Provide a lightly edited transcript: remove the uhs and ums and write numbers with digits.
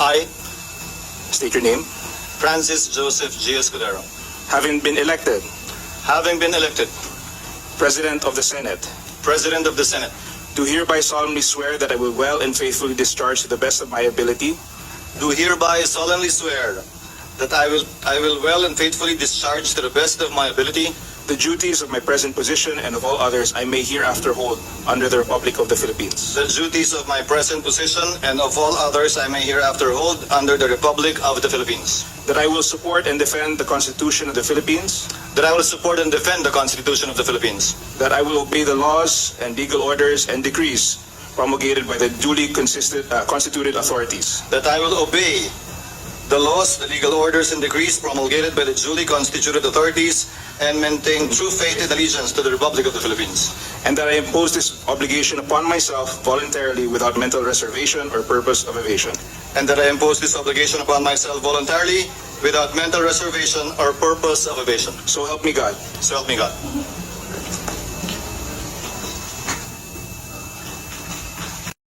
I, state your name, Francis Joseph G. Escudero, having been elected President of the Senate, President of the Senate, do hereby solemnly swear that I will well and faithfully discharge to the best of my ability do hereby solemnly swear that I will well and faithfully discharge to the best of my ability the duties of my present position and of all others I may hereafter hold under the Republic of the Philippines. the duties of my present position and of all others I may hereafter hold under the Republic of the Philippines. That I will support and defend the Constitution of the Philippines. That I will support and defend the Constitution of the Philippines. That I will obey the laws and legal orders and decrees promulgated by the duly constituted authorities. That I will obey the laws, the legal orders, and decrees promulgated by the duly constituted authorities and maintain true faith and allegiance to the Republic of the Philippines. And that I impose this obligation upon myself voluntarily without mental reservation or purpose of evasion. And that I impose this obligation upon myself voluntarily without mental reservation or purpose of evasion. So help me God. So help me God.